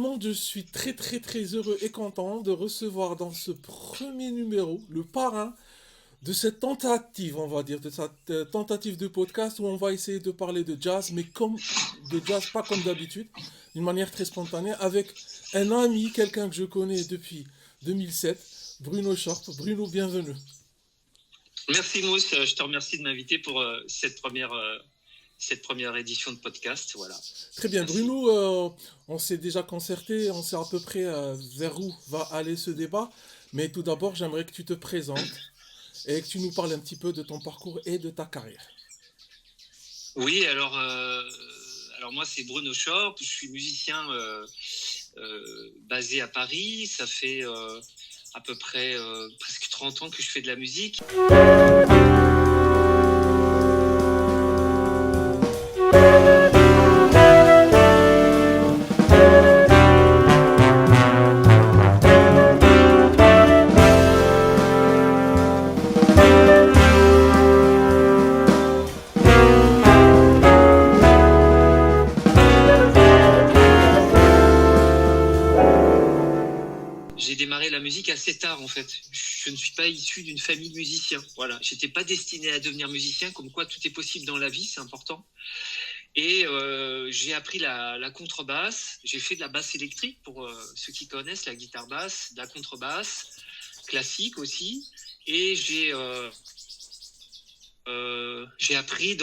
personnellement, je suis très très très heureux et content de recevoir dans ce premier numéro le parrain de cette tentative, on va dire, de cette tentative de podcast où on va essayer de parler de jazz, mais comme de jazz, pas comme d'habitude, d'une manière très spontanée, avec un ami, quelqu'un que je connais depuis 2007, Bruno Sharp. Bruno, bienvenue. Merci Mousse, je te remercie de m'inviter pour cette première édition de podcast. Voilà. Très bien, Merci. Bruno, on s'est déjà concerté, on sait à peu près vers où va aller ce débat, mais tout d'abord, j'aimerais que tu te présentes et que tu nous parles un petit peu de ton parcours et de ta carrière. Oui, alors moi c'est Bruno Schorp, je suis musicien basé à Paris. Ça fait à peu près presque 30 ans que je fais de la musique. J'ai démarré la musique assez tard en fait. Je ne suis pas issu d'une famille de musiciens. Voilà, j'étais pas destiné à devenir musicien, comme quoi tout est possible dans la vie, c'est important. Et j'ai appris la contrebasse. J'ai fait de la basse électrique pour ceux qui connaissent, la guitare basse, de la contrebasse classique aussi. Et j'ai appris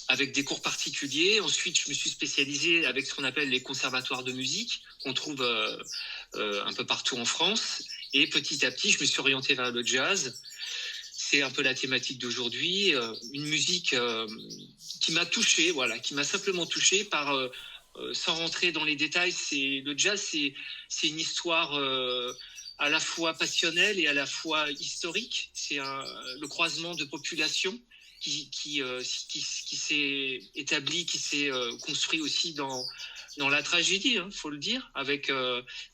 avec des cours particuliers. Ensuite, je me suis spécialisé avec ce qu'on appelle les conservatoires de musique, qu'on trouve un peu partout en France. Et petit à petit, je me suis orienté vers le jazz. C'est un peu la thématique d'aujourd'hui. Une musique qui m'a touché, voilà, qui m'a simplement touché sans rentrer dans les détails. Le jazz, c'est une histoire à la fois passionnelle et à la fois historique. C'est le croisement de populations qui s'est établi, qui s'est construit aussi dans la tragédie, faut le dire, avec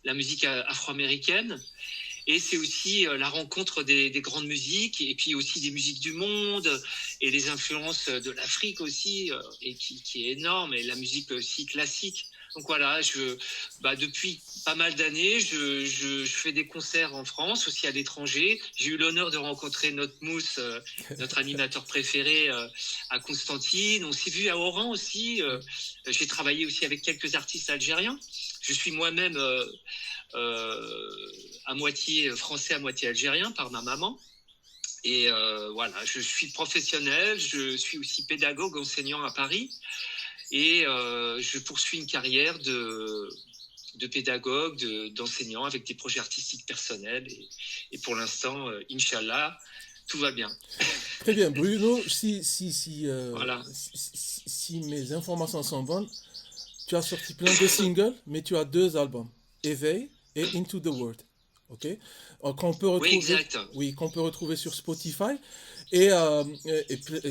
la musique afro-américaine. Et c'est aussi la rencontre des grandes musiques et puis aussi des musiques du monde et les influences de l'Afrique aussi, et qui est énorme, et la musique aussi classique. Donc voilà, depuis pas mal d'années, je fais des concerts en France, aussi à l'étranger. J'ai eu l'honneur de rencontrer notre Mousse, notre animateur préféré, à Constantine. On s'est vu à Oran aussi. J'ai travaillé aussi avec quelques artistes algériens. Je suis moi-même à moitié français, à moitié algérien par ma maman. Et voilà, je suis professionnel, je suis aussi pédagogue, enseignant à Paris. Et je poursuis une carrière de pédagogue, d'enseignant avec des projets artistiques personnels. Et pour l'instant, Inch'Allah, tout va bien. Très bien, Bruno, Voilà. si mes informations sont bonnes, tu as sorti plein de singles, mais tu as deux albums, Éveil et Into the World. Ok, qu'on peut Oui, retrouver, exact. oui, qu'on peut retrouver sur Spotify et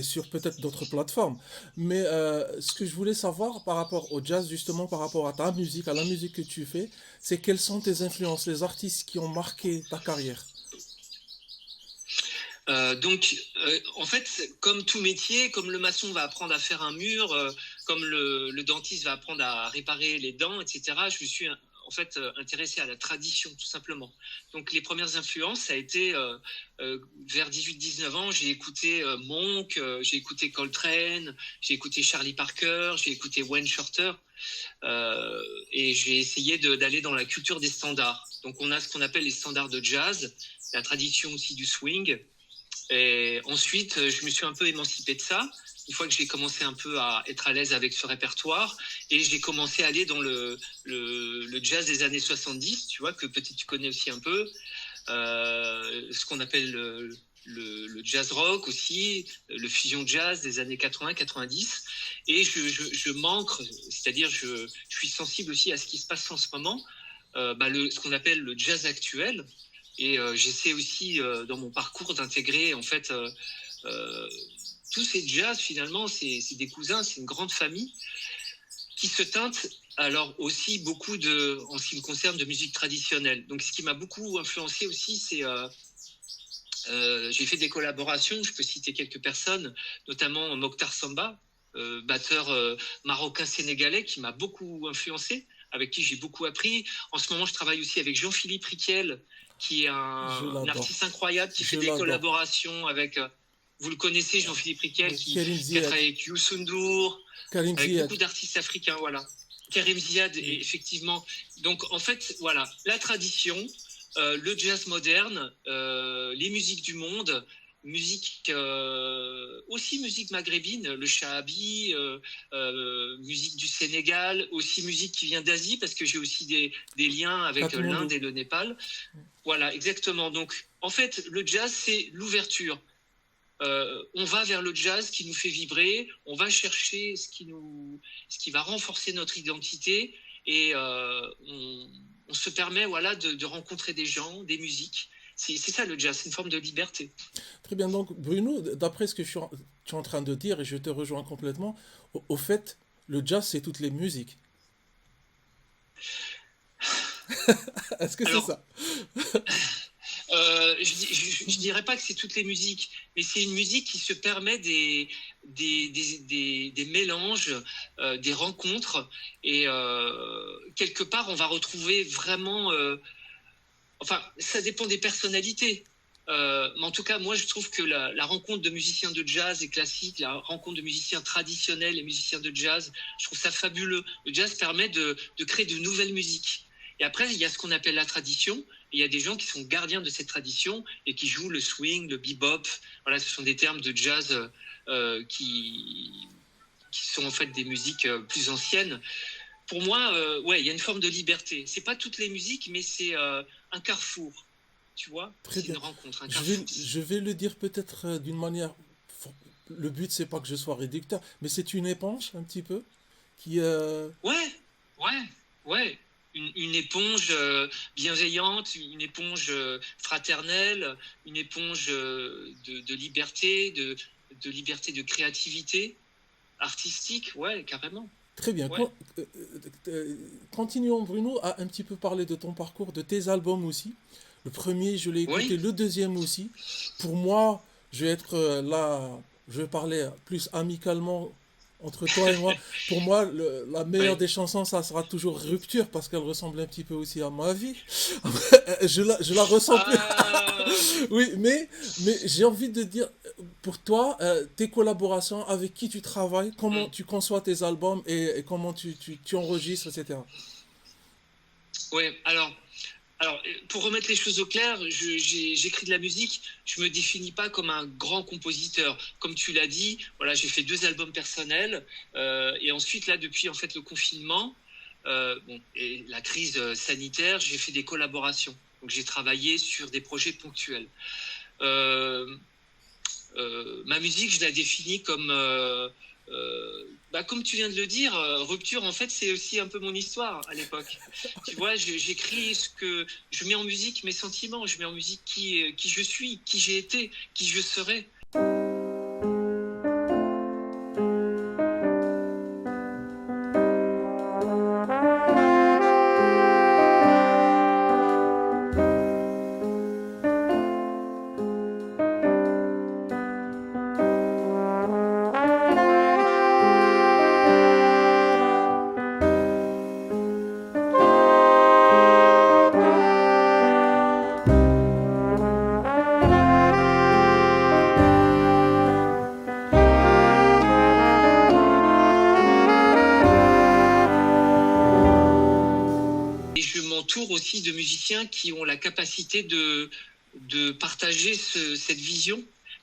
sur peut-être d'autres plateformes. Mais ce que je voulais savoir par rapport au jazz, justement par rapport à ta musique, à la musique que tu fais, c'est quelles sont tes influences, les artistes qui ont marqué ta carrière. En fait, comme tout métier, comme le maçon va apprendre à faire un mur, comme le dentiste va apprendre à réparer les dents, etc., je me suis en fait intéressé à la tradition, tout simplement. Donc les premières influences, ça a été vers 18-19 ans, j'ai écouté Monk, j'ai écouté Coltrane, j'ai écouté Charlie Parker, j'ai écouté Wayne Shorter, et j'ai essayé d'aller dans la culture des standards. Donc on a ce qu'on appelle les standards de jazz, la tradition aussi du swing. Et ensuite, je me suis un peu émancipé de ça, une fois que j'ai commencé un peu à être à l'aise avec ce répertoire, et j'ai commencé à aller dans le jazz des années 70, tu vois, que peut-être tu connais aussi un peu, ce qu'on appelle le jazz rock aussi, le fusion jazz des années 80-90, et je manque, c'est-à-dire je suis sensible aussi à ce qui se passe en ce moment, ce qu'on appelle le jazz actuel. Et j'essaie aussi dans mon parcours d'intégrer en fait tous ces jazz, finalement, c'est des cousins, c'est une grande famille qui se teinte alors aussi beaucoup en ce qui me concerne, de musique traditionnelle. Donc ce qui m'a beaucoup influencé aussi, c'est j'ai fait des collaborations, je peux citer quelques personnes, notamment Mokhtar Samba, batteur marocain-sénégalais, qui m'a beaucoup influencé, avec qui j'ai beaucoup appris. En ce moment, je travaille aussi avec Jean-Philippe Riquel, qui est un artiste incroyable, qui fait des collaborations avec... vous le connaissez, Jean-Philippe Riquel, qui a travaillé avec Youssou N'Dour, avec beaucoup d'artistes africains, voilà. Karim Ziad, effectivement. Donc, en fait, voilà, la tradition, le jazz moderne, les musiques du monde, aussi musique maghrébine, le shahabi, musique du Sénégal, aussi musique qui vient d'Asie, parce que j'ai aussi des liens avec l'Inde et le Népal. Voilà, exactement. Donc, en fait, le jazz, c'est l'ouverture. On va vers le jazz qui nous fait vibrer, on va chercher ce qui va renforcer notre identité, et on se permet de rencontrer des gens, des musiques. C'est ça le jazz, c'est une forme de liberté. Très bien, donc Bruno, d'après ce que tu es en train de dire, et je te rejoins complètement, au fait, le jazz c'est toutes les musiques. Est-ce que c'est ça? Je dirais pas que c'est toutes les musiques, mais c'est une musique qui se permet des mélanges, des rencontres, et quelque part on va retrouver vraiment... enfin, ça dépend des personnalités. Mais en tout cas, moi, je trouve que la rencontre de musiciens de jazz et classique, la rencontre de musiciens traditionnels et musiciens de jazz, je trouve ça fabuleux. Le jazz permet de créer de nouvelles musiques. Et après, il y a ce qu'on appelle la tradition. Et il y a des gens qui sont gardiens de cette tradition et qui jouent le swing, le bebop. Voilà, ce sont des termes de jazz qui sont en fait des musiques plus anciennes. Pour moi, il y a une forme de liberté. C'est pas toutes les musiques, mais c'est un carrefour. Tu vois, très c'est bien. Une rencontre. Je vais le dire peut-être d'une manière. Le but, c'est pas que je sois réducteur, mais c'est une éponge un petit peu qui. Ouais. Une éponge bienveillante, une éponge fraternelle, une éponge de liberté, de liberté de créativité artistique, ouais, carrément. Très bien. Ouais. Continuons, Bruno, à un petit peu parler de ton parcours, de tes albums aussi. Le premier, je l'ai écouté, le deuxième aussi. Pour moi, je vais être là, je vais parler plus amicalement entre toi et moi. Pour moi, la meilleure des chansons, ça sera toujours Rupture, parce qu'elle ressemble un petit peu aussi à ma vie. je la ressens plus. Oui, mais j'ai envie de dire, pour toi, tes collaborations, avec qui tu travailles, comment tu conçois tes albums et comment tu enregistres, etc. Oui, alors, pour remettre les choses au clair, j'écris de la musique, je me définis pas comme un grand compositeur. Comme tu l'as dit, voilà, j'ai fait 2 albums personnels, et ensuite, là, depuis en fait le confinement et la crise sanitaire, j'ai fait des collaborations. Donc, j'ai travaillé sur des projets ponctuels. Ma musique, je la définis comme... comme tu viens de le dire, Rupture, en fait, c'est aussi un peu mon histoire à l'époque. Tu vois, j'écris ce que... Je mets en musique mes sentiments, je mets en musique qui je suis, qui j'ai été, qui je serai. Aussi de musiciens qui ont la capacité de partager cette vision.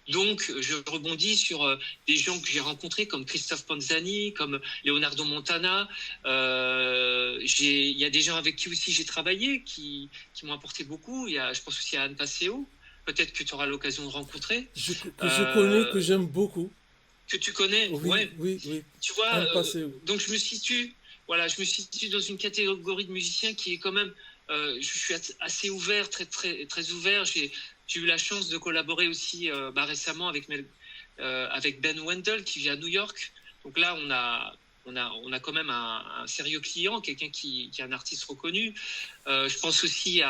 Donc, je rebondis sur des gens que j'ai rencontrés comme Christophe Panzani, comme Leonardo Montana. Il y a des gens avec qui aussi j'ai travaillé, qui m'ont apporté beaucoup. Je pense aussi à Anne Passeo, peut-être que tu auras l'occasion de rencontrer. Je connais, que j'aime beaucoup. Que tu connais, oui. Tu vois, donc je me situe dans une catégorie de musiciens qui est quand même... je suis assez ouvert, très, très, très ouvert. J'ai eu la chance de collaborer aussi récemment avec Ben Wendell qui vit à New York. Donc là, on a quand même un sérieux client, quelqu'un qui est un artiste reconnu. Je pense aussi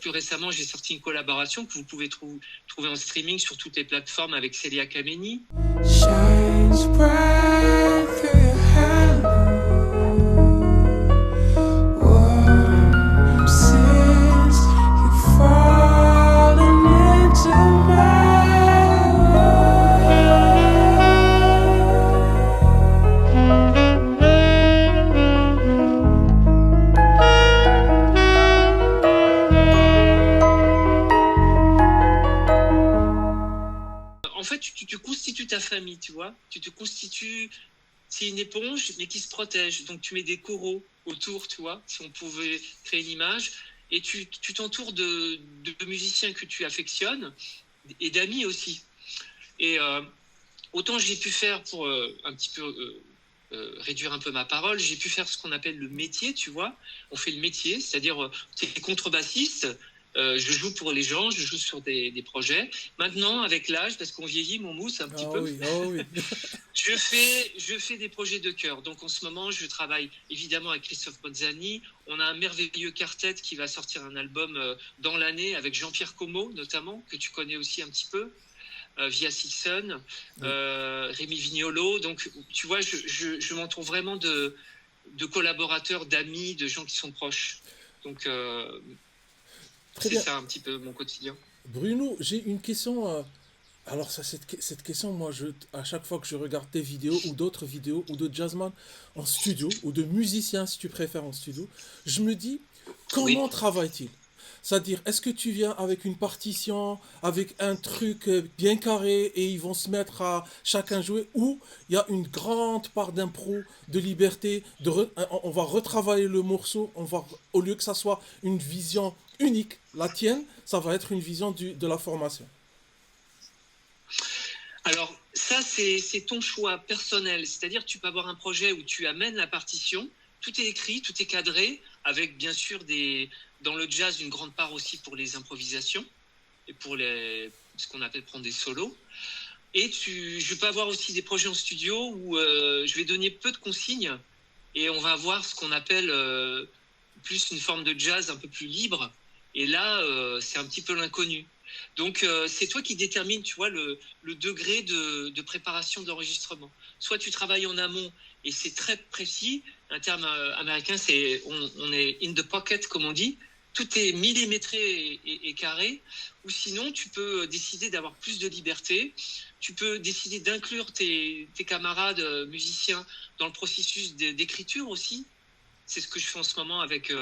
plus récemment, j'ai sorti une collaboration que vous pouvez trouver en streaming sur toutes les plateformes avec Célia Kameni. Shines bright through your famille, tu vois. Tu te constitues, c'est une éponge, mais qui se protège. Donc, tu mets des coraux autour, tu vois, si on pouvait créer une image. Et tu t'entoures de musiciens que tu affectionnes et d'amis aussi. Et autant j'ai pu faire pour un petit peu réduire un peu ma parole, j'ai pu faire ce qu'on appelle le métier, tu vois. On fait le métier, c'est-à-dire tu es contrebassiste, je joue pour les gens, je joue sur des projets. Maintenant, avec l'âge, parce qu'on vieillit, mon mousse un petit peu, Oui, oh oui. je fais des projets de chœur. Donc en ce moment, je travaille évidemment avec Christophe Bozzani. On a un merveilleux quartet qui va sortir un album dans l'année avec Jean-Pierre Como, notamment, que tu connais aussi un petit peu. Via Sixon, Rémi Vignolo. Donc, tu vois, je m'entoure vraiment de collaborateurs, d'amis, de gens qui sont proches. Donc, c'est ça un petit peu mon quotidien. Bruno, j'ai une question. Alors, cette question, moi, à chaque fois que je regarde tes vidéos ou d'autres vidéos ou de jazzman en studio ou de musiciens, si tu préfères, en studio, je me dis, comment travaille-t-il? C'est-à-dire, est-ce que tu viens avec une partition, avec un truc bien carré et ils vont se mettre à chacun jouer, ou il y a une grande part d'impro, de liberté, on va retravailler le morceau, au lieu que ça soit une vision unique, la tienne, ça va être une vision de la formation. Alors, ça, c'est ton choix personnel. C'est-à-dire, tu peux avoir un projet où tu amènes la partition, tout est écrit, tout est cadré, avec bien sûr dans le jazz, une grande part aussi pour les improvisations et pour ce qu'on appelle prendre des solos. Et je peux avoir aussi des projets en studio où je vais donner peu de consignes et on va avoir ce qu'on appelle plus une forme de jazz un peu plus libre. Et là, c'est un petit peu l'inconnu. Donc, c'est toi qui détermines, tu vois, le degré de préparation d'enregistrement. Soit tu travailles en amont et c'est très précis. Un terme américain, c'est on est in the pocket, comme on dit. Tout est millimétré et carré. Ou sinon, tu peux décider d'avoir plus de liberté. Tu peux décider d'inclure tes camarades musiciens dans le processus d'écriture aussi. C'est ce que je fais en ce moment avec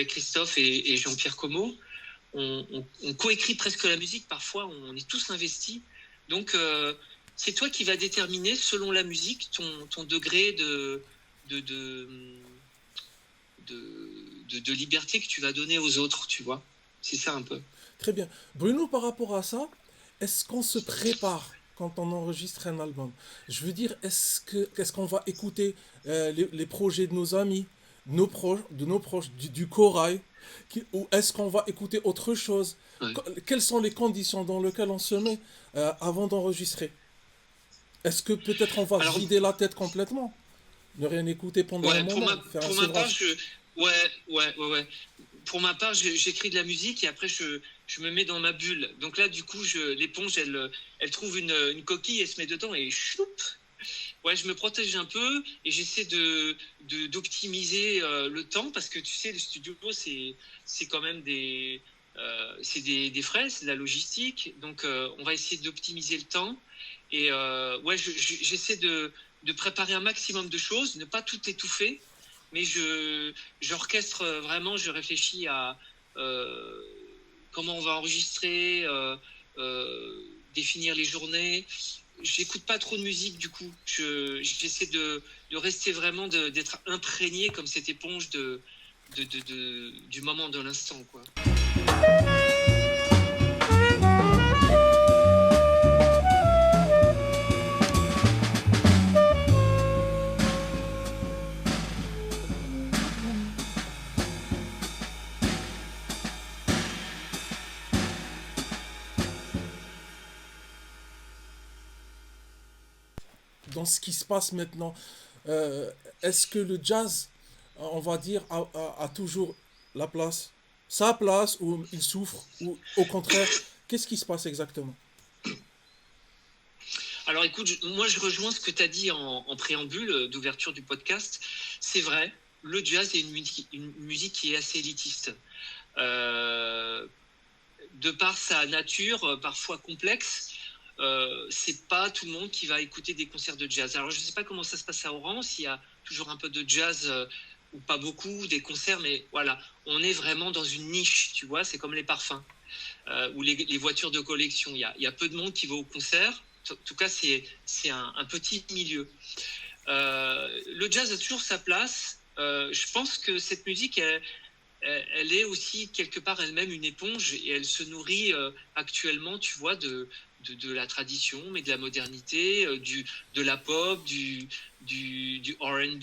Christophe et Jean-Pierre Como. On coécrit presque la musique, parfois on est tous investis. Donc c'est toi qui vas déterminer selon la musique ton degré de liberté que tu vas donner aux autres, tu vois. C'est ça un peu. Très bien. Bruno, par rapport à ça, est-ce qu'on se prépare quand on enregistre un album? Je veux dire, qu'est-ce qu'on va écouter les projets de nos amis, de nos proches, du corail, ou est-ce qu'on va écouter autre chose? Ouais. Quelles sont les conditions dans lesquelles on se met avant d'enregistrer? Est-ce que peut-être on va vider la tête complètement? Ne rien écouter pendant un moment, faire un pour ma part, sevrage. ouais. Pour ma part, j'écris de la musique et après je me mets dans ma bulle. Donc là, du coup, l'éponge, elle trouve une coquille, elle se met dedans et choup. Ouais, je me protège un peu et j'essaie d'optimiser le temps parce que tu sais, le studio, c'est quand même c'est des frais, c'est de la logistique. Donc, on va essayer d'optimiser le temps. Et ouais, j'essaie de préparer un maximum de choses, ne pas tout étouffer, mais j'orchestre vraiment, je réfléchis à comment on va enregistrer, définir les journées. J'écoute pas trop de musique du coup. J'essaie de rester vraiment, d'être imprégné comme cette éponge du moment de l'instant, quoi. Dans ce qui se passe maintenant, est-ce que le jazz, on va dire, a toujours sa place, ou il souffre, ou au contraire, qu'est-ce qui se passe exactement? Alors écoute, moi je rejoins ce que tu as dit en préambule d'ouverture du podcast. C'est vrai, le jazz est une musique qui est assez élitiste. De par sa nature parfois complexe, c'est pas tout le monde qui va écouter des concerts de jazz. Alors je sais pas comment ça se passe à Oran, s'il y a toujours un peu de jazz ou pas beaucoup, des concerts, mais voilà, on est vraiment dans une niche, tu vois, c'est comme les parfums ou les voitures de collection. Il y a peu de monde qui va au concert. En tout cas, c'est un petit milieu. Le jazz a toujours sa place. Je pense que cette musique, elle est aussi quelque part elle-même une éponge et elle se nourrit actuellement, tu vois, de la tradition, mais de la modernité, de la pop, du R&B,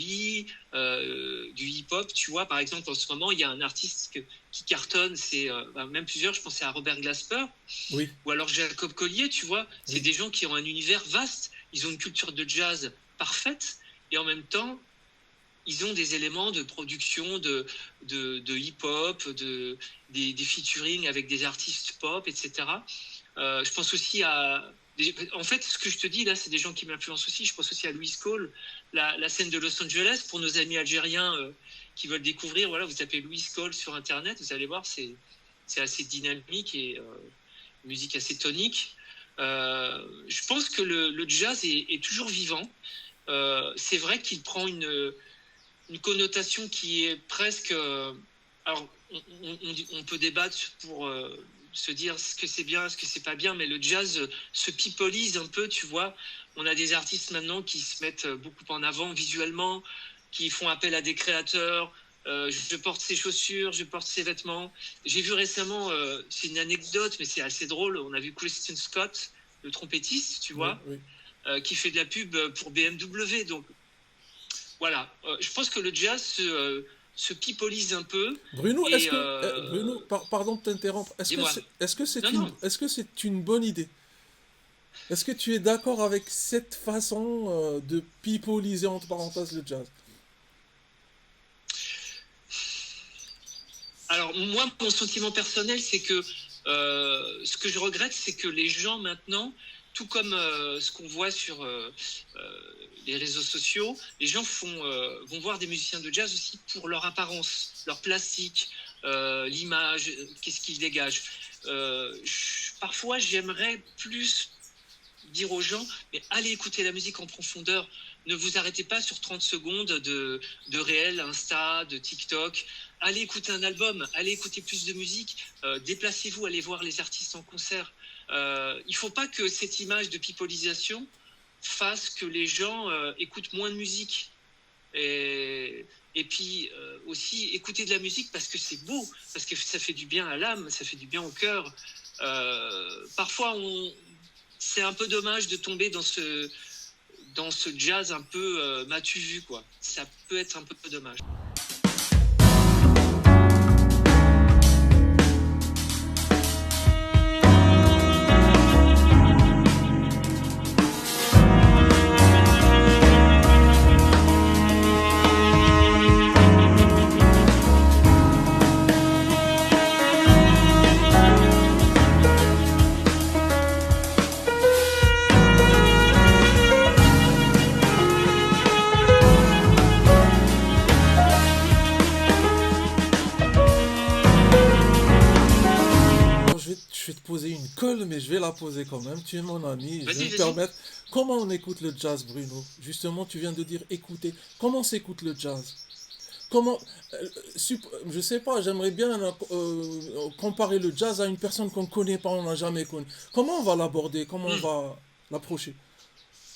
du hip-hop. Tu vois, par exemple, en ce moment, il y a un artiste qui cartonne, c'est même plusieurs, je pensais à Robert Glasper, Oui, ou alors Jacob Collier, tu vois. C'est oui. des gens qui ont un univers vaste, ils ont une culture de jazz parfaite, et en même temps, ils ont des éléments de production de hip-hop, des featuring avec des artistes pop, etc. Je pense aussi à... En fait, ce que je te dis là, c'est des gens qui m'influencent aussi. Je pense aussi à Louis Cole, la scène de Los Angeles. Pour nos amis algériens qui veulent découvrir, voilà, vous tapez Louis Cole sur Internet, vous allez voir, c'est assez dynamique et musique assez tonique. Je pense que le jazz est toujours vivant. C'est vrai qu'il prend une connotation qui est presque... alors, on peut débattre pour se dire ce que c'est bien, ce que c'est pas bien, mais le jazz se pipolise un peu, tu vois. On a des artistes maintenant qui se mettent beaucoup en avant visuellement, qui font appel à des créateurs. Je porte ces chaussures, je porte ces vêtements. J'ai vu récemment, c'est une anecdote, mais c'est assez drôle, on a vu Christian Scott, le trompettiste, tu Oui, vois, oui. qui fait de la pub pour BMW. Donc, voilà, je pense que le jazz se pipolise un peu. Bruno, Et Bruno, pardon de t'interrompre. dis-moi. Non, non. Est-ce que c'est une bonne idée? Est-ce que tu es d'accord avec cette façon de pipoliser entre parenthèses le jazz? Alors, moi, mon sentiment personnel, c'est que ce que je regrette, c'est que les gens maintenant, tout comme ce qu'on voit sur les réseaux sociaux, les gens vont voir des musiciens de jazz aussi pour leur apparence, leur plastique, l'image, qu'est-ce qu'ils dégagent. Parfois, j'aimerais plus dire aux gens, mais allez écouter la musique en profondeur. Ne vous arrêtez pas sur 30 secondes de réel, Insta, de TikTok. Allez écouter un album, allez écouter plus de musique. Déplacez-vous, allez voir les artistes en concert. Il ne faut pas que cette image de pipolisation fasse que les gens écoutent moins de musique. Et puis aussi écouter de la musique parce que c'est beau, parce que ça fait du bien à l'âme, ça fait du bien au cœur. Parfois, c'est un peu dommage de tomber dans ce jazz un peu m'as-tu vu, quoi. Ça peut être un peu dommage. Bon, je vais te poser une colle, mais je vais la poser quand même. Tu es mon ami, je vais Vas-y, me vas-y. permettre. Comment on écoute le jazz, Bruno? Justement, tu viens de dire écouter. Comment s'écoute le jazz? Comment, je sais pas, j'aimerais bien comparer le jazz à une personne qu'on ne connaît pas, on n'a jamais connue. Comment on va l'aborder? Comment on Hmm. va l'approcher?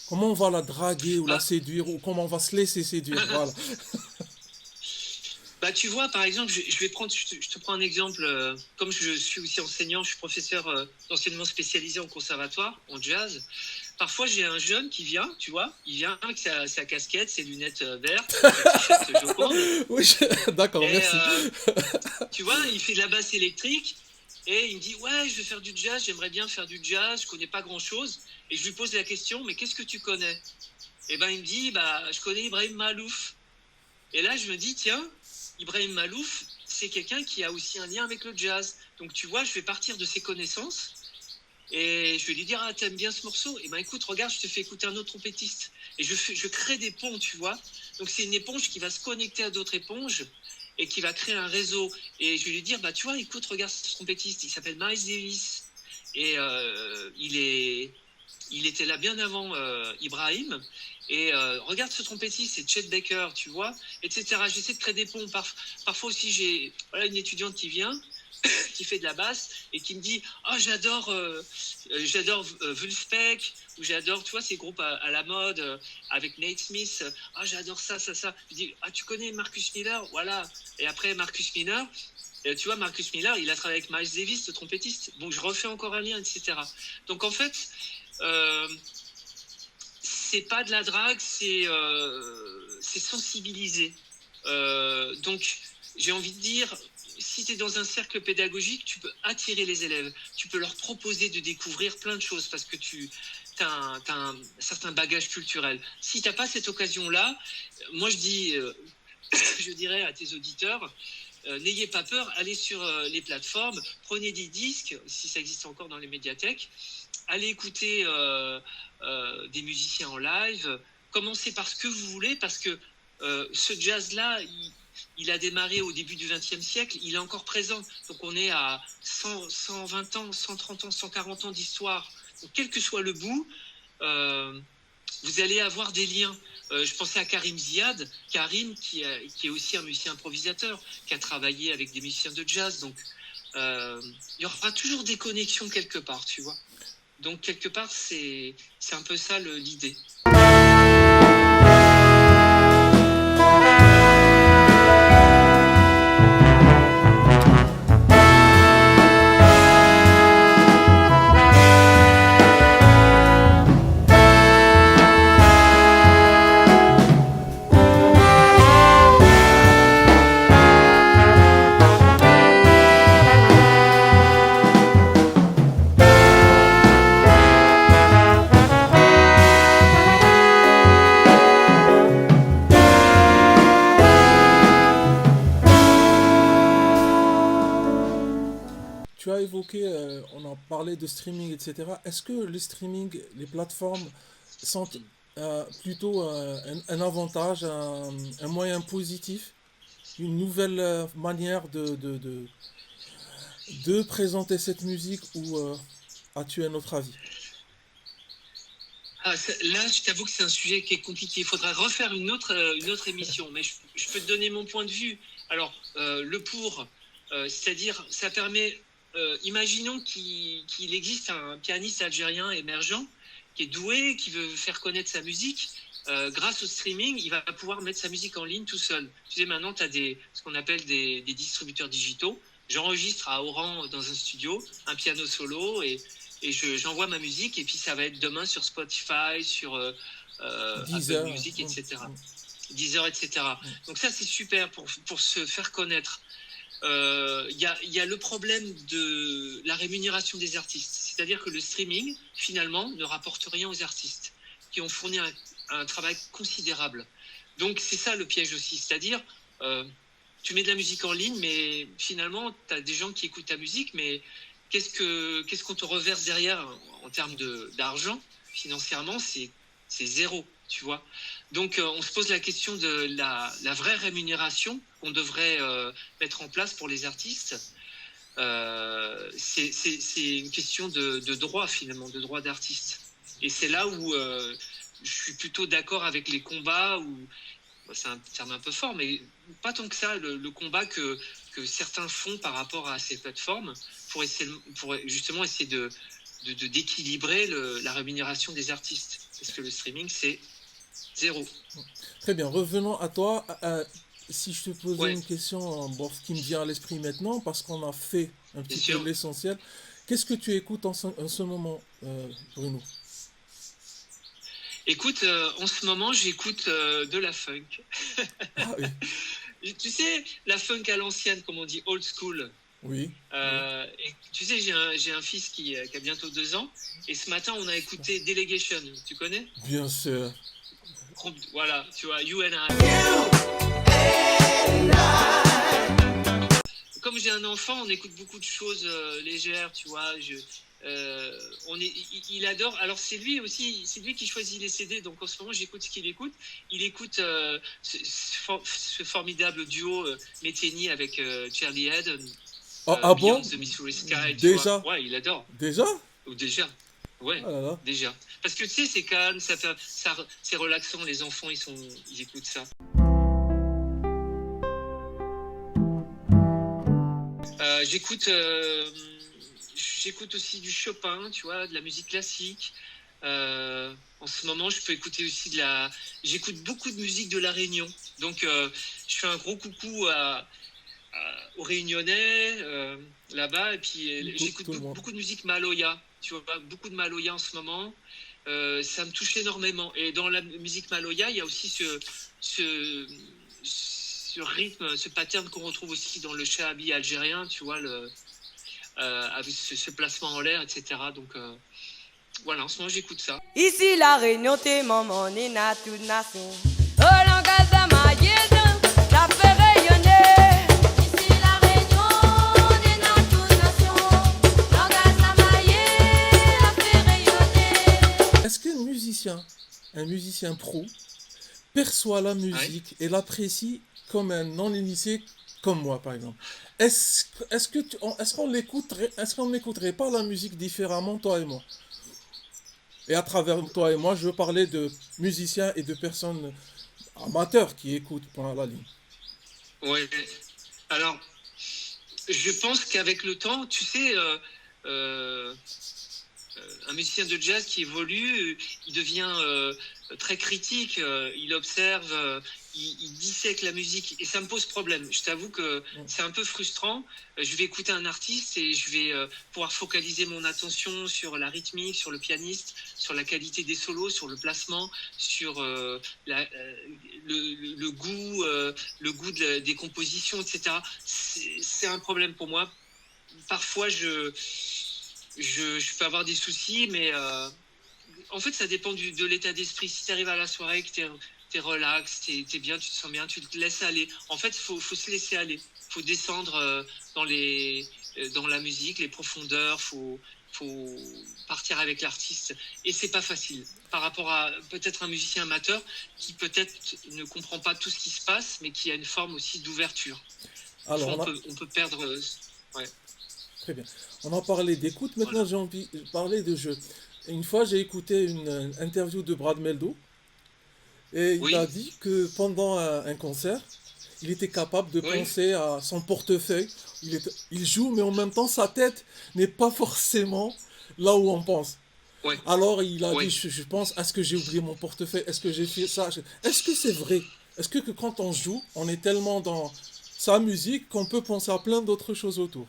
Comment on va la draguer ou la Bah, séduire ou comment on va se laisser séduire? Voilà. bah, tu vois, par exemple, je te prends un exemple. Comme je suis aussi enseignant, je suis professeur d'enseignement spécialisé en conservatoire, en jazz. Parfois, j'ai un jeune qui vient, tu vois, il vient avec sa casquette, ses lunettes vertes, son t-shirt Joconde, Oui, d'accord, et merci. tu vois, il fait de la basse électrique, et il me dit, ouais, je vais faire du jazz, j'aimerais bien faire du jazz, je connais pas grand-chose. Et je lui pose la question, mais qu'est-ce que tu connais? Et ben, il me dit, bah, je connais Ibrahim Malouf. Et là, je me dis, tiens, Ibrahim Malouf, c'est quelqu'un qui a aussi un lien avec le jazz. Donc, tu vois, je vais partir de ses connaissances et je vais lui dire, ah, t'aimes bien ce morceau? Et ben, écoute, regarde, je te fais écouter un autre trompettiste. Et je crée des ponts, tu vois. Donc, c'est une éponge qui va se connecter à d'autres éponges et qui va créer un réseau. Et je vais lui dire, bah, tu vois, écoute, regarde ce trompettiste, il s'appelle Miles Davis. Et il était là bien avant Ibrahim. Et regarde ce trompettiste, c'est Chet Baker, tu vois, etc. J'essaie de créer des ponts. Parfois aussi, j'ai une étudiante qui vient, qui fait de la basse et qui me dit j'adore Vulfpeck, ou j'adore, tu vois, ces groupes à la mode avec Nate Smith. J'adore ça. Je dis tu connais Marcus Miller? Voilà. Et après Marcus Miller, tu vois, Marcus Miller, il a travaillé avec Miles Davis, le trompettiste. Donc je refais encore un lien, etc. Donc en fait, c'est pas de la drague, c'est sensibiliser. Donc j'ai envie de dire, si tu es dans un cercle pédagogique, tu peux attirer les élèves, tu peux leur proposer de découvrir plein de choses parce que tu as un certain bagage culturel. Si tu n'as pas cette occasion-là, moi je dirais à tes auditeurs, n'ayez pas peur, allez sur les plateformes, prenez des disques, si ça existe encore dans les médiathèques, allez écouter des musiciens en live, commencez par ce que vous voulez, parce que ce jazz-là, il a démarré au début du XXe siècle, il est encore présent. Donc on est à 120 ans, 130 ans, 140 ans d'histoire. Donc quel que soit le bout, vous allez avoir des liens. Je pensais à Karim Ziad, qui est aussi un musicien improvisateur, qui a travaillé avec des musiciens de jazz. Donc il y aura toujours des connexions quelque part, tu vois. Donc quelque part, c'est un peu ça l'idée. Tu as évoqué, on a parlé de streaming, etc. Est-ce que le streaming, les plateformes sont plutôt un avantage, un moyen positif, une nouvelle manière de présenter cette musique, ou as-tu un autre avis? Là, je t'avoue que c'est un sujet qui est compliqué. Il faudra refaire une autre émission, mais je peux te donner mon point de vue. Alors, le pour, c'est-à-dire, ça permet... imaginons qu'il existe un pianiste algérien émergent qui est doué, qui veut faire connaître sa musique. Grâce au streaming, il va pouvoir mettre sa musique en ligne tout seul. Tu sais, maintenant, tu as ce qu'on appelle des distributeurs digitaux. J'enregistre à Oran dans un studio un piano solo et j'envoie ma musique, et puis ça va être demain sur Spotify, sur Apple Music, etc. Deezer, etc. Donc ça, c'est super pour se faire connaître. Il y a le problème de la rémunération des artistes. C'est-à-dire que le streaming, finalement, ne rapporte rien aux artistes qui ont fourni un travail considérable. Donc c'est ça le piège aussi. C'est-à-dire, tu mets de la musique en ligne, mais finalement, tu as des gens qui écoutent ta musique, mais qu'est-ce qu'on te reverse derrière en termes d'argent? Financièrement, c'est zéro, tu vois. Donc on se pose la question de la vraie rémunération qu'on devrait mettre en place pour les artistes. C'est une question de droit, finalement, de droit d'artiste. Et c'est là où je suis plutôt d'accord avec les combats, c'est un terme un peu fort, mais pas tant que ça, le combat que certains font par rapport à ces plateformes pour justement essayer d'équilibrer la rémunération des artistes. Parce que le streaming, c'est zéro. Très bien, revenons à toi. Si je te posais une question, ce qui me vient à l'esprit maintenant, parce qu'on a fait un petit peu l'essentiel, qu'est-ce que tu écoutes en ce moment, Bruno? Écoute, en ce moment, j'écoute de la funk. Ah oui. Tu sais, la funk à l'ancienne, comme on dit, old school. Oui. Et tu sais, j'ai un fils qui a bientôt 2 ans, et ce matin, on a écouté Delegation. Tu connais? Bien sûr. Voilà, tu vois, You and I. Comme j'ai un enfant, on écoute beaucoup de choses légères, tu vois. Il adore. Alors c'est lui aussi, c'est lui qui choisit les CD. Donc en ce moment, j'écoute ce qu'il écoute. Il écoute ce formidable duo Metheny avec Charlie Haden. Bon? The Missouri Sky. Déjà? Ouais, il adore. Déjà? Déjà. Ouais, déjà. Parce que tu sais, c'est calme, c'est relaxant. Les enfants, ils écoutent ça. J'écoute aussi du Chopin, tu vois, de la musique classique. En ce moment, je peux écouter aussi j'écoute beaucoup de musique de La Réunion. Donc, je fais un gros coucou aux Réunionnais là-bas. Et puis, j'écoute beaucoup de musique Maloya. Tu vois, beaucoup de Maloya en ce moment. Ça me touche énormément. Et dans la musique Maloya, il y a aussi ce rythme, ce pattern qu'on retrouve aussi dans le shahabi algérien, tu vois, avec ce placement en l'air, etc. Donc, voilà, en ce moment, j'écoute ça. Ici, La Réunion, t'es maman, nina, toute nation. Oh, langage d'Amaïe, ça fait rayonner. Ici, La Réunion, nina, toute nation. Langage d'Amaïe, ça fait rayonner. Est-ce qu'un musicien pro, perçoit la musique et l'apprécie comme un non-initié comme moi, par exemple? Est-ce qu'on n'écouterait pas la musique différemment, toi et moi? Et à travers toi et moi, je veux parler de musiciens et de personnes amateurs qui écoutent pendant la ligne. Oui. Alors, je pense qu'avec le temps, tu sais, un musicien de jazz qui évolue, il devient très critique, il observe, il dissèque la musique et ça me pose problème. Je t'avoue que c'est un peu frustrant. Je vais écouter un artiste et je vais pouvoir focaliser mon attention sur la rythmique, sur le pianiste, sur la qualité des solos, sur le placement, sur le goût des compositions, etc. C'est un problème pour moi. Parfois, je peux avoir des soucis, mais en fait, ça dépend de l'état d'esprit. Si tu arrives à la soirée, que t'es relax, t'es bien, tu te sens bien, tu te laisses aller. En fait, faut se laisser aller. Faut descendre dans la musique, les profondeurs. Faut partir avec l'artiste. Et c'est pas facile. Par rapport à peut-être un musicien amateur qui peut-être ne comprend pas tout ce qui se passe, mais qui a une forme aussi d'ouverture. Alors, on peut perdre... ouais. Très bien. On en parlait d'écoute, maintenant j'ai envie de parler de jeu. Une fois, j'ai écouté une interview de Brad Meldo et il a dit que pendant un concert, il était capable de penser à son portefeuille. Il joue, mais en même temps, sa tête n'est pas forcément là où on pense. Ouais. Alors il a dit, je pense, est-ce que j'ai oublié mon portefeuille? Est-ce que j'ai fait ça? Est-ce que c'est vrai? Est-ce que quand on joue, on est tellement dans sa musique qu'on peut penser à plein d'autres choses autour?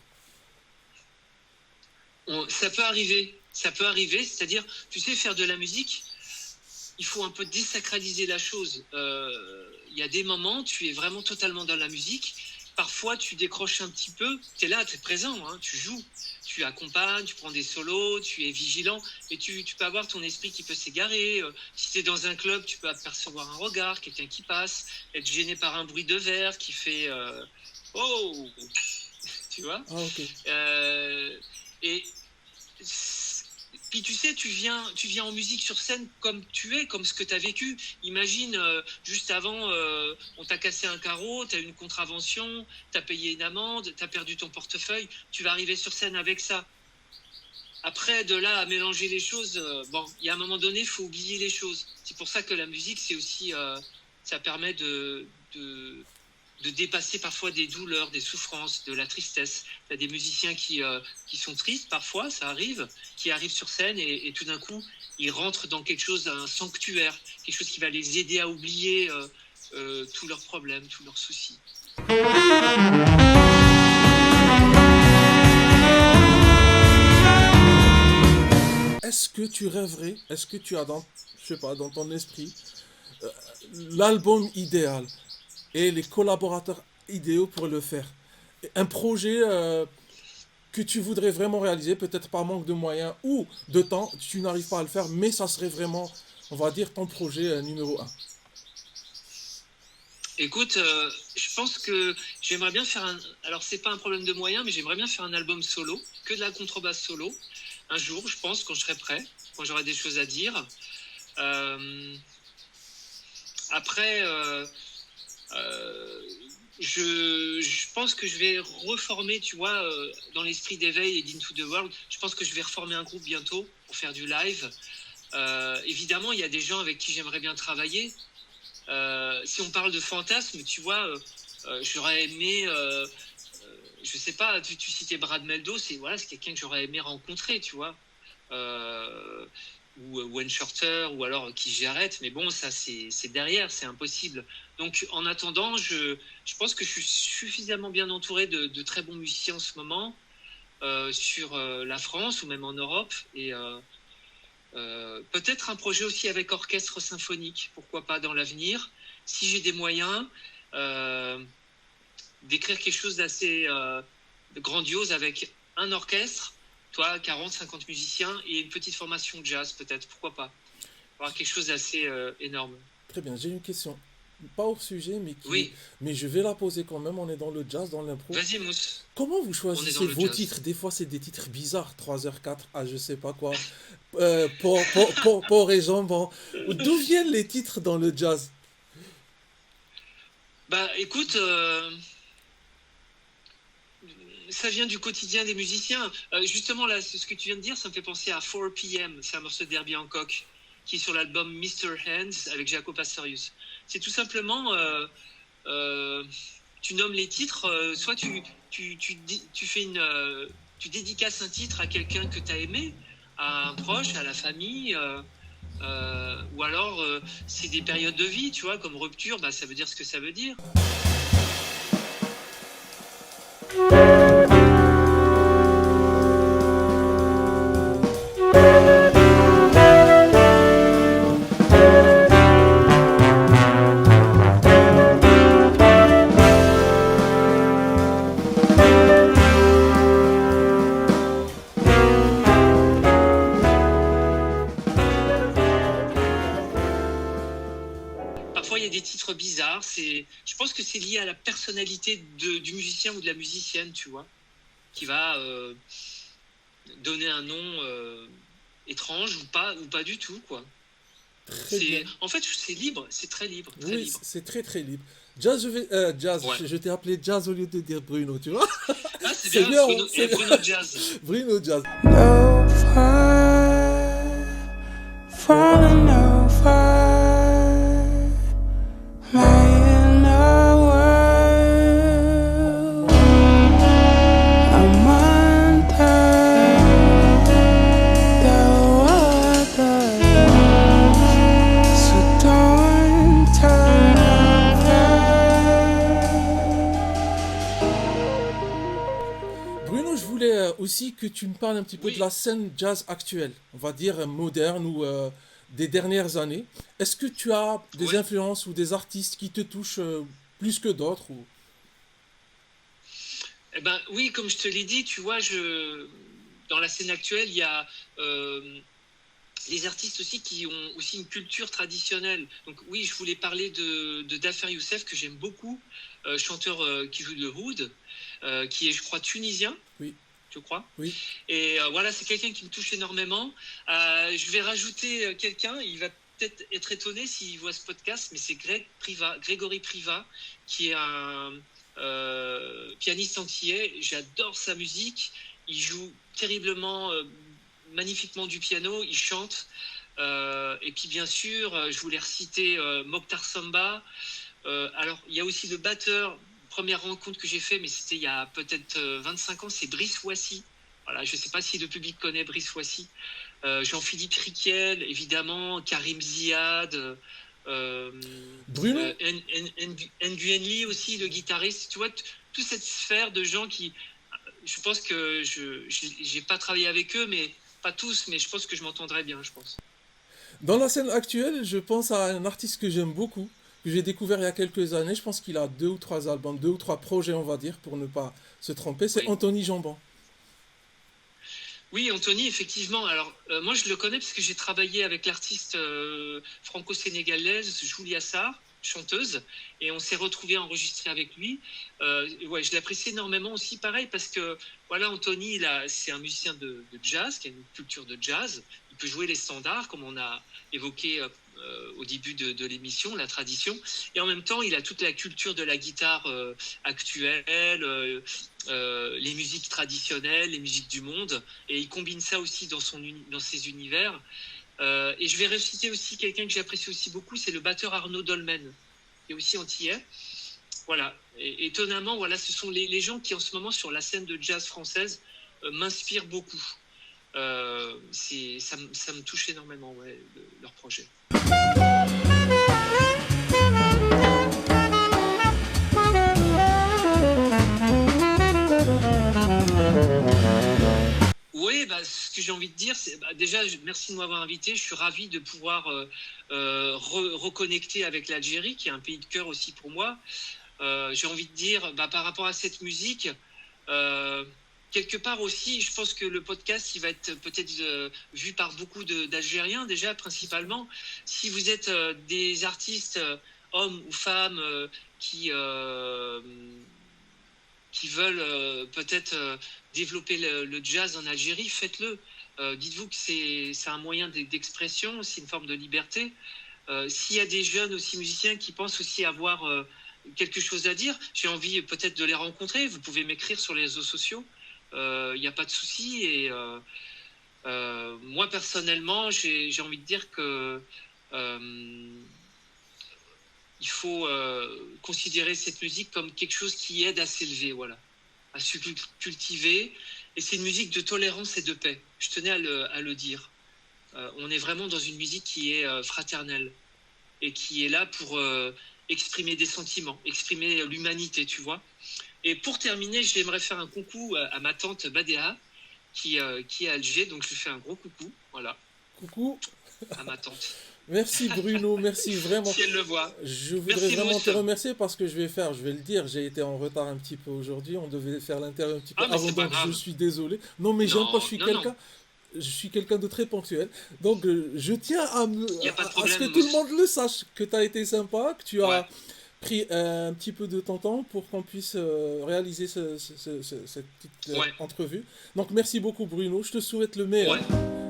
Ça peut arriver, c'est-à-dire, tu sais, faire de la musique, il faut un peu désacraliser la chose. Il y a des moments, tu es vraiment totalement dans la musique, parfois tu décroches un petit peu, tu es là, tu es présent, hein, tu joues, tu accompagnes, tu prends des solos, tu es vigilant, et tu peux avoir ton esprit qui peut s'égarer. Si tu es dans un club, tu peux apercevoir un regard, quelqu'un qui passe, être gêné par un bruit de verre qui fait « Oh !» Tu vois? Ah, ok. Et puis tu sais, tu viens en musique sur scène comme tu es, comme ce que tu as vécu. Imagine, juste avant, on t'a cassé un carreau, tu as eu une contravention, tu as payé une amende, tu as perdu ton portefeuille, tu vas arriver sur scène avec ça. Après, de là à mélanger les choses, il y a un moment donné, il faut oublier les choses. C'est pour ça que la musique, c'est aussi, ça permet de dépasser parfois des douleurs, des souffrances, de la tristesse. Il y a des musiciens qui sont tristes parfois, ça arrive, qui arrivent sur scène et tout d'un coup, ils rentrent dans quelque chose, un sanctuaire, quelque chose qui va les aider à oublier tous leurs problèmes, tous leurs soucis. Est-ce que tu rêverais, est-ce que tu as dans ton esprit l'album idéal et les collaborateurs idéaux pour le faire? Un projet que tu voudrais vraiment réaliser, peut-être par manque de moyens ou de temps, tu n'arrives pas à le faire, mais ça serait vraiment, on va dire, ton projet numéro 1. Écoute, je pense que j'aimerais bien faire alors c'est pas un problème de moyens, mais j'aimerais bien faire un album solo, que de la contrebasse solo. Un jour, je pense, quand je serai prêt, quand j'aurai des choses à dire. Après, je pense que je vais reformer, tu vois, dans l'esprit d'éveil et d'Into the World, je pense que je vais reformer un groupe bientôt pour faire du live. Évidemment, il y a des gens avec qui j'aimerais bien travailler. Si on parle de fantasme, tu vois, j'aurais aimé je sais pas, tu citais Brad Meldo, c'est quelqu'un que j'aurais aimé rencontrer, tu vois. Ou Wayne Shorter, ou alors Keith Jarrett, mais bon, ça c'est derrière, c'est impossible. Donc en attendant, je pense que je suis suffisamment bien entouré de très bons musiciens en ce moment, sur la France ou même en Europe, et peut-être un projet aussi avec orchestre symphonique, pourquoi pas dans l'avenir, si j'ai des moyens, d'écrire quelque chose d'assez grandiose avec un orchestre, toi, 40, 50 musiciens et une petite formation de jazz, peut-être, pourquoi pas. Avoir quelque chose d'assez énorme. Très bien, j'ai une question. Pas hors sujet, Oui, mais je vais la poser quand même. On est dans le jazz, dans l'impro. vas-y, Mousse, Comment vous on est dans choisissez le vos jazz. titres? Des fois, c'est des titres bizarres. 3h04 à je sais pas quoi. Port et jambon. D'où viennent les titres dans le jazz? Bah, écoute, ça vient du quotidien des musiciens. Justement, là, ce que tu viens de dire, ça me fait penser à 4 p.m. C'est un morceau de Herbie Hancock qui est sur l'album Mr. Hands avec Jaco Pastorius. C'est tout simplement, tu nommes les titres, soit tu fais tu dédicaces un titre à quelqu'un que tu as aimé, à un proche, à la famille, ou alors c'est des périodes de vie, tu vois, comme rupture, bah, ça veut dire ce que ça veut dire. Parfois, il y a des titres bizarres. Je pense que c'est lié à la personnalité du musicien ou de la musicienne, tu vois, qui va donner un nom étrange ou pas du tout, quoi. Très bien. En fait, c'est libre, c'est très libre, très Oui, libre. c'est très très libre. Jazz, jazz, Ouais. je t'ai appelé Jazz au lieu de dire Bruno, tu vois? Ah, c'est C'est bien, bien, Bruno, c'est bien. Bruno Jazz. Bruno Jazz. No fire, falling no fire, lying world. I'm under the water, so don't turn over. Bruno, je voulais aussi que tu me parles un petit peu Oui. de la scène jazz actuelle, on va dire moderne ou des dernières années. Est-ce que tu as des Ouais. influences ou des artistes qui te touchent plus que d'autres ou... Eh ben, oui, comme je te l'ai dit, tu vois, dans la scène actuelle, il y a les artistes aussi qui ont aussi une culture traditionnelle. Donc oui, je voulais parler de Dafer Youssef, que j'aime beaucoup, chanteur qui joue le oud, qui est, je crois, tunisien. Oui. Je crois. Oui. Et voilà, c'est quelqu'un qui me touche énormément. Je vais rajouter quelqu'un, il va peut-être être étonné s'il voit ce podcast, mais c'est Grégory Priva, qui est un pianiste antillais. J'adore sa musique. Il joue terriblement, magnifiquement du piano. Il chante. Et puis bien sûr, je voulais reciter Mokhtar Samba. Alors, il y a aussi le batteur. Première rencontre que j'ai fait, mais c'était il y a peut-être 25 ans, c'est Brice Ouassi. Voilà, je ne sais pas si le public connaît Brice Ouassi. Jean-Philippe Riquel, évidemment, Karim Ziad, Bruno? Nguyen aussi, le guitariste. Tu vois, toute cette sphère de gens qui... Je pense que je n'ai pas travaillé avec eux, mais pas tous, mais je pense que je m'entendrai bien, je pense. Dans la scène actuelle, je pense à un artiste que j'aime beaucoup, que j'ai découvert il y a quelques années. Je pense qu'il a 2 ou 3 albums, 2 ou 3 projets, on va dire, pour ne pas se tromper. C'est Oui. Anthony Jambon. Oui, Anthony, effectivement. Alors, moi, je le connais parce que j'ai travaillé avec l'artiste franco-sénégalaise Julia Sarr, chanteuse, et on s'est retrouvés enregistrés avec lui. Ouais, je l'apprécie énormément aussi, pareil, parce que, voilà, Anthony, c'est un musicien de jazz, qui a une culture de jazz. Il peut jouer les standards, comme on a évoqué au début de l'émission, la tradition. Et en même temps, il a toute la culture de la guitare actuelle, les musiques traditionnelles, les musiques du monde. Et il combine ça aussi dans ses univers. Et je vais reciter aussi quelqu'un que j'apprécie aussi beaucoup, c'est le batteur Arnaud Dolmen, qui est aussi antillais. Voilà. Et étonnamment, voilà, ce sont les gens qui en ce moment sur la scène de jazz française m'inspirent beaucoup. Ça me touche énormément, ouais, leur projet. Oui, ce que j'ai envie de dire, c'est déjà, merci de m'avoir invité. Je suis ravi de pouvoir reconnecter avec l'Algérie, qui est un pays de cœur aussi pour moi. J'ai envie de dire, par rapport à cette musique, quelque part aussi, je pense que le podcast, il va être peut-être vu par beaucoup d'Algériens déjà, principalement. Si vous êtes des artistes, hommes ou femmes, qui veulent peut-être développer le jazz en Algérie, faites-le. Dites-vous que c'est un moyen d'expression, c'est une forme de liberté. S'il y a des jeunes aussi musiciens qui pensent aussi avoir quelque chose à dire, j'ai envie peut-être de les rencontrer. Vous pouvez m'écrire sur les réseaux sociaux. Il n'y a pas de souci. Et moi, personnellement, j'ai envie de dire que il faut considérer cette musique comme quelque chose qui aide à s'élever, voilà, à se cultiver. Et c'est une musique de tolérance et de paix. Je tenais à le dire. On est vraiment dans une musique qui est fraternelle et qui est là pour exprimer des sentiments, exprimer l'humanité, tu vois. Et pour terminer, j'aimerais faire un coucou à ma tante Badéa, qui est à Alger. Donc, je lui fais un gros coucou, voilà. Coucou. À ma tante. Merci Bruno, merci vraiment. Si elle le voit. Je voudrais Merci, vraiment Mousse. te remercier parce que je vais le dire, j'ai été en retard un petit peu aujourd'hui. On devait faire l'interview un petit peu Ah, mais avant, c'est pas donc grave. je suis désolé. Non, mais j'aime Non, pas, non. je suis quelqu'un de très ponctuel. Donc je tiens Y a pas de à ce problème, que tout le Mousse. monde le sache, que tu as été sympa, que tu as Ouais. pris un petit peu de ton temps pour qu'on puisse réaliser cette petite Ouais. entrevue. Donc merci beaucoup Bruno, je te souhaite le meilleur. Ouais.